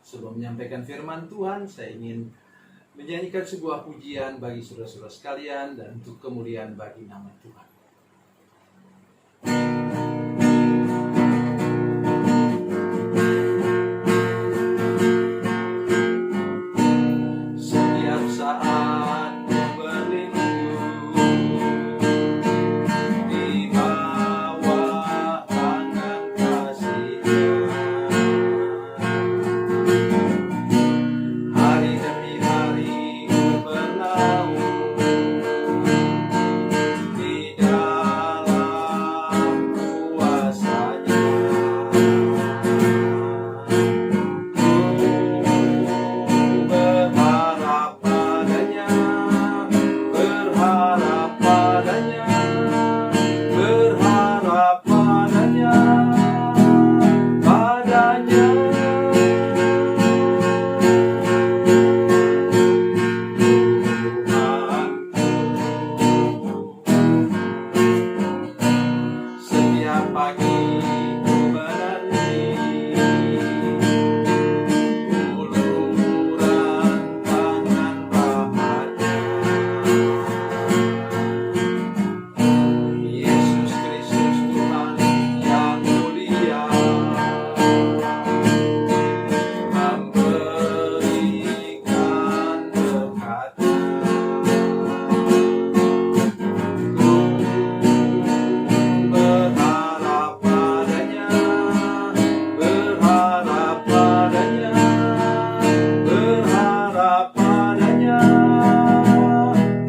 Sebelum menyampaikan firman Tuhan, saya ingin menyanyikan sebuah pujian bagi saudara-saudara sekalian dan untuk kemuliaan bagi nama Tuhan. Setiap saat ku berlindung di bawah tangan kasih-Nya. Hari demi hari ku berlalu di dalam kuasa-Nya. Berharap padanya, berharap padanya, padanya. Setiap pagi ku menanti uluran tangan rahmat-Nya. Yesus Kristus Tuhan yang mulia memberikan berkat-Nya. Berharap padanya, berharap padanya, berharap padanya,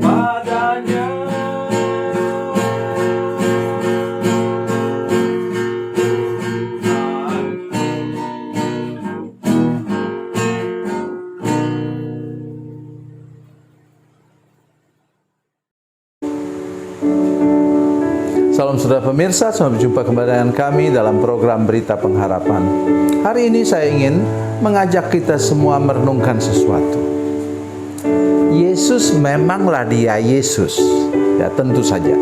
padanya. Salam saudara pemirsa, selamat berjumpa kembali dengan kami dalam program Berita Pengharapan. Hari ini saya ingin mengajak kita semua merenungkan sesuatu. Yesus memanglah Dia Yesus, ya tentu saja.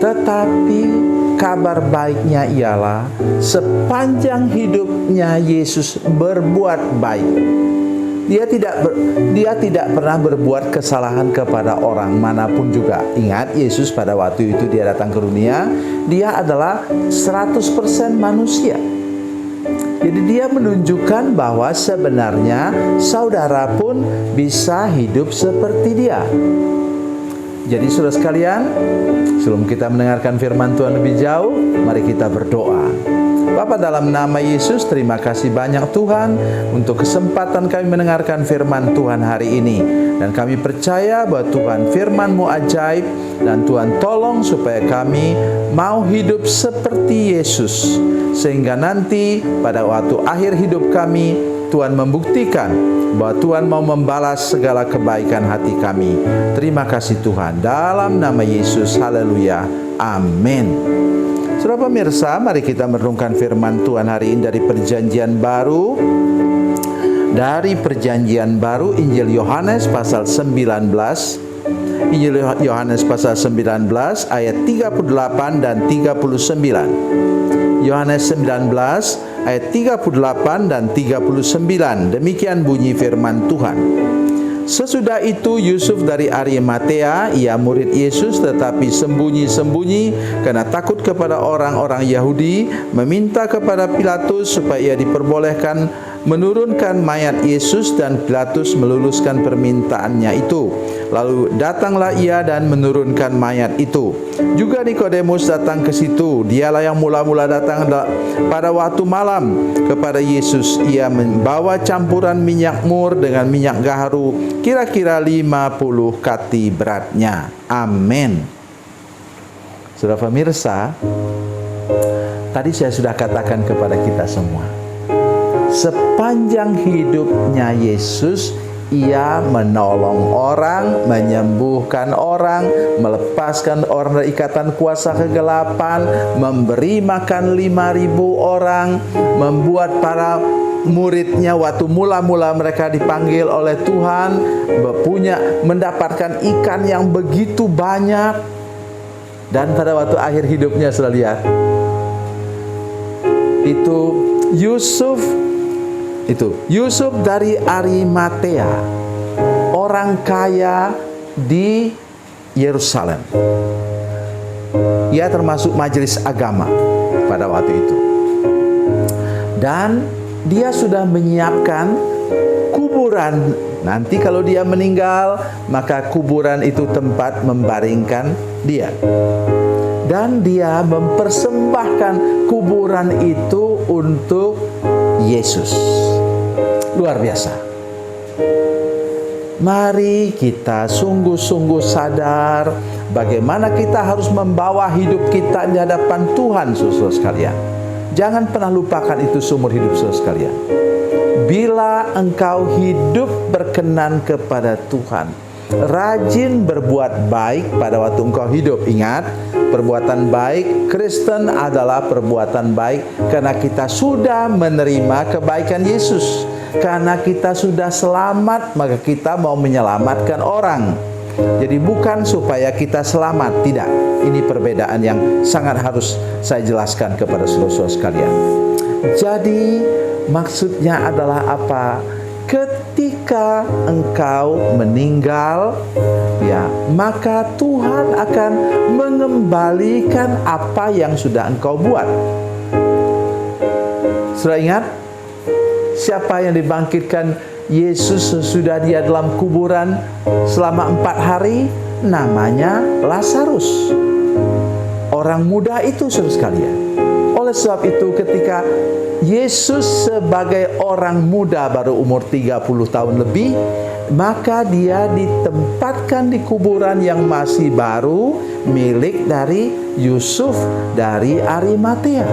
Tetapi kabar baiknya ialah sepanjang hidupnya Yesus berbuat baik. Dia tidak pernah berbuat kesalahan kepada orang manapun juga. Ingat, Yesus pada waktu itu dia datang ke dunia, dia adalah 100% manusia. Jadi dia menunjukkan bahwa sebenarnya saudara pun bisa hidup seperti dia. Jadi saudara sekalian, sebelum kita mendengarkan firman Tuhan lebih jauh, mari kita berdoa. Bapa, dalam nama Yesus, terima kasih banyak Tuhan untuk kesempatan kami mendengarkan firman Tuhan hari ini. Dan kami percaya bahwa Tuhan firman-Mu ajaib, dan Tuhan tolong supaya kami mau hidup seperti Yesus. Sehingga nanti pada waktu akhir hidup kami, Tuhan membuktikan bahwa Tuhan mau membalas segala kebaikan hati kami. Terima kasih Tuhan, dalam nama Yesus, haleluya, amin. Saudara pemirsa, mari kita merenungkan firman Tuhan hari ini dari Perjanjian Baru. Dari Perjanjian Baru, Injil Yohanes pasal 19. Injil Yohanes pasal 19 ayat 38 dan 39. Yohanes 19 ayat 38 dan 39. Demikian bunyi firman Tuhan. Sesudah itu Yusuf dari Arimatea, ia murid Yesus tetapi sembunyi-sembunyi karena takut kepada orang-orang Yahudi, meminta kepada Pilatus supaya ia diperbolehkan menurunkan mayat Yesus, dan Pilatus meluluskan permintaannya itu. Lalu datanglah ia dan menurunkan mayat itu. Juga Nikodemus datang ke situ. Dialah yang mula-mula datang pada waktu malam kepada Yesus. Ia membawa campuran minyak mur dengan minyak gaharu, kira-kira 50 kati beratnya. Amin. Saudara pemirsa, tadi saya sudah katakan kepada kita semua, sepanjang hidupnya Yesus, ia menolong orang, menyembuhkan orang, melepaskan orang dari ikatan kuasa kegelapan, memberi makan 5.000 orang, membuat para muridnya waktu mula-mula mereka dipanggil oleh Tuhan mendapatkan ikan yang begitu banyak. Dan pada waktu akhir hidupnya, saudara lihat, itu Yusuf Itu Yusuf dari Arimatea, orang kaya di Yerusalem. Ia termasuk majelis agama pada waktu itu. Dan dia sudah menyiapkan kuburan. Nanti kalau dia meninggal, maka kuburan itu tempat membaringkan dia. Dan dia mempersembahkan kuburan itu untuk Yesus. Luar biasa. Mari kita sungguh-sungguh sadar bagaimana kita harus membawa hidup kita di hadapan Tuhan, saudara sekalian. Jangan pernah lupakan itu seumur hidup, saudara sekalian. Bila engkau hidup berkenan kepada Tuhan, rajin berbuat baik pada waktu engkau hidup. Ingat, perbuatan baik Kristen adalah perbuatan baik karena kita sudah menerima kebaikan Yesus. Karena kita sudah selamat, maka kita mau menyelamatkan orang. Jadi bukan supaya kita selamat, tidak. Ini perbedaan yang sangat harus saya jelaskan kepada saudara-saudara sekalian. Jadi maksudnya adalah apa? Ketika engkau meninggal, ya, maka Tuhan akan mengembalikan apa yang sudah engkau buat. Sudah ingat siapa yang dibangkitkan Yesus sesudah dia dalam kuburan selama 4 hari? Namanya Lazarus. Orang muda itu, saudara sekalian. Oleh sebab itu ketika Yesus sebagai orang muda baru umur 30 tahun lebih, maka dia ditempatkan di kuburan yang masih baru milik dari Yusuf dari Arimatea.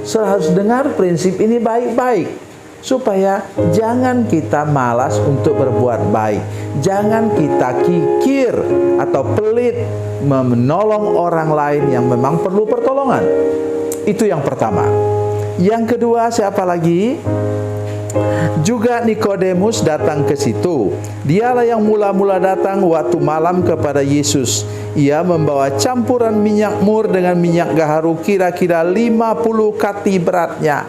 Saudara harus dengar prinsip ini baik-baik, supaya jangan kita malas untuk berbuat baik. Jangan kita kikir atau pelit menolong orang lain yang memang perlu pertolongan. Itu yang pertama. Yang kedua, siapa lagi? Juga Nikodemus datang ke situ. Dialah yang mula-mula datang waktu malam kepada Yesus. Ia membawa campuran minyak mur dengan minyak gaharu kira-kira 50 kati beratnya.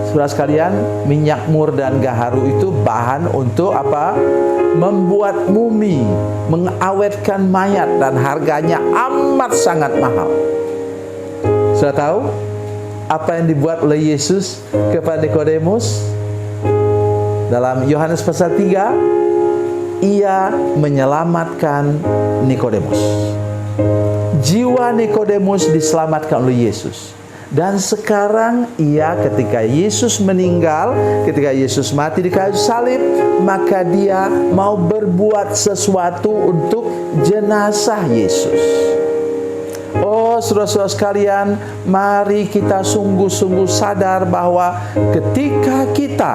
Saudara sekalian, minyak mur dan gaharu itu bahan untuk apa? Membuat mumi, mengawetkan mayat, dan harganya amat sangat mahal. Sudah tahu apa yang dibuat oleh Yesus kepada Nikodemus? Dalam Yohanes pasal 3, ia menyelamatkan Nikodemus. Jiwa Nikodemus diselamatkan oleh Yesus. Dan sekarang ia, ketika Yesus meninggal, ketika Yesus mati di kayu salib, maka dia mau berbuat sesuatu untuk jenazah Yesus. Oh, saudara-saudara sekalian, mari kita sungguh-sungguh sadar bahwa ketika kita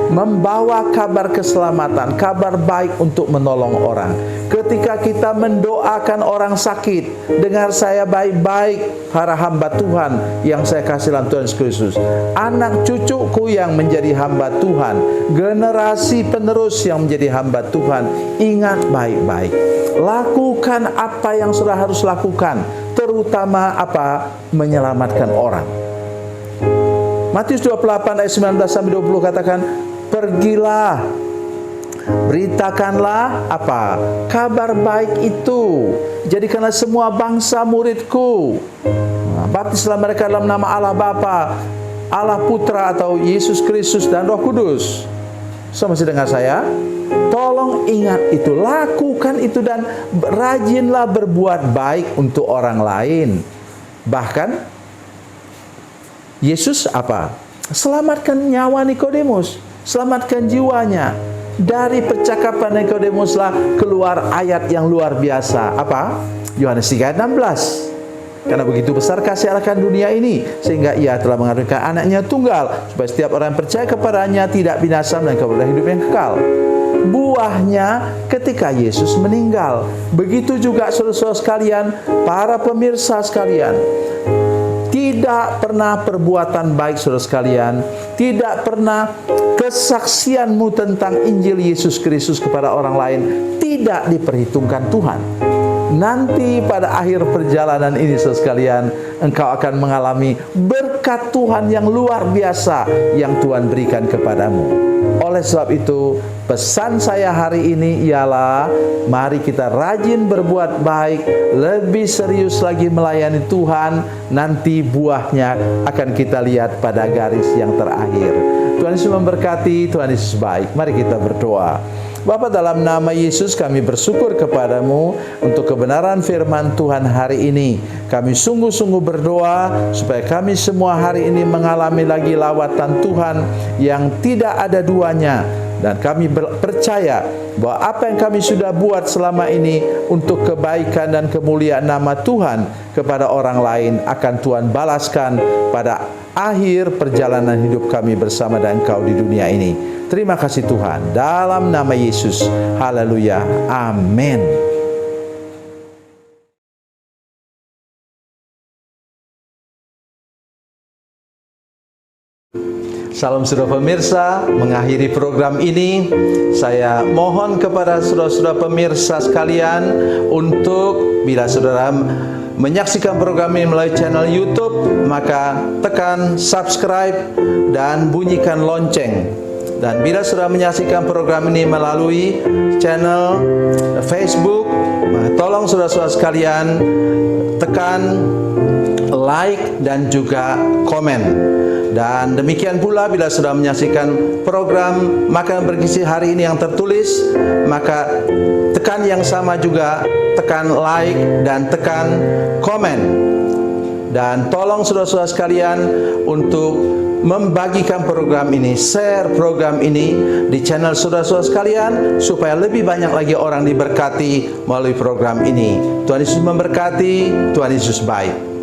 membawa kabar keselamatan, kabar baik untuk menolong orang, ketika kita mendoakan orang sakit, dengar saya baik-baik para hamba Tuhan yang saya kasih dalam Tuhan Yesus Kristus, anak cucuku yang menjadi hamba Tuhan, generasi penerus yang menjadi hamba Tuhan, ingat baik-baik, lakukan apa yang sudah harus lakukan, terutama apa? Menyelamatkan orang. Matius 28 ayat 19 sampai 20 katakan, pergilah, beritakanlah apa? Kabar baik itu. Jadikanlah semua bangsa muridku. Baptislah mereka dalam nama Allah Bapa, Allah Putra atau Yesus Kristus dan Roh Kudus. So, masih dengar saya? Tolong ingat itu, lakukan itu, dan rajinlah berbuat baik untuk orang lain. Bahkan Yesus apa? Selamatkan nyawa Nikodemus, selamatkan jiwanya. Dari percakapan Nikodemuslah keluar ayat yang luar biasa. Apa? Yohanes 3:16. Karena begitu besar kasih Allah akan dunia ini, sehingga ia telah mengaruniakan anaknya tunggal, supaya setiap orang yang percaya kepadanya tidak binasa, melainkan beroleh hidup yang kekal. Buahnya ketika Yesus meninggal. Begitu juga saudara-saudara sekalian, para pemirsa sekalian, tidak pernah perbuatan baik saudara sekalian, tidak pernah kesaksianmu tentang Injil Yesus Kristus kepada orang lain tidak diperhitungkan Tuhan. nanti pada akhir perjalanan ini saudara sekalian, engkau akan mengalami berkat Tuhan yang luar biasa yang Tuhan berikan kepadamu. Oleh sebab itu, pesan saya hari ini ialah mari kita rajin berbuat baik, lebih serius lagi melayani Tuhan. Nanti buahnya akan kita lihat pada garis yang terakhir. Tuhan Yesus memberkati, Tuhan Yesus baik. Mari kita berdoa. Bapa, dalam nama Yesus kami bersyukur kepadamu untuk kebenaran firman Tuhan hari ini. Kami sungguh-sungguh berdoa supaya kami semua hari ini mengalami lagi lawatan Tuhan yang tidak ada duanya. Dan kami percaya bahwa apa yang kami sudah buat selama ini untuk kebaikan dan kemuliaan nama Tuhan kepada orang lain akan Tuhan balaskan pada akhir perjalanan hidup kami bersama dengan Engkau di dunia ini. Terima kasih Tuhan, dalam nama Yesus. Haleluya, amin. Salam saudara pemirsa, mengakhiri program ini saya mohon kepada saudara-saudara pemirsa sekalian untuk bila saudara menyaksikan program ini melalui channel YouTube, maka tekan subscribe dan bunyikan lonceng. Dan bila saudara menyaksikan program ini melalui channel Facebook, maka tolong saudara-saudara sekalian tekan like dan juga komen. Dan demikian pula bila sudah menyaksikan program Makanan Bergizi hari ini yang tertulis, maka tekan yang sama juga, tekan like dan tekan komen. Dan tolong saudara-saudara sekalian untuk membagikan program ini, share program ini di channel saudara-saudara sekalian supaya lebih banyak lagi orang diberkati melalui program ini. Tuhan Yesus memberkati, Tuhan Yesus baik.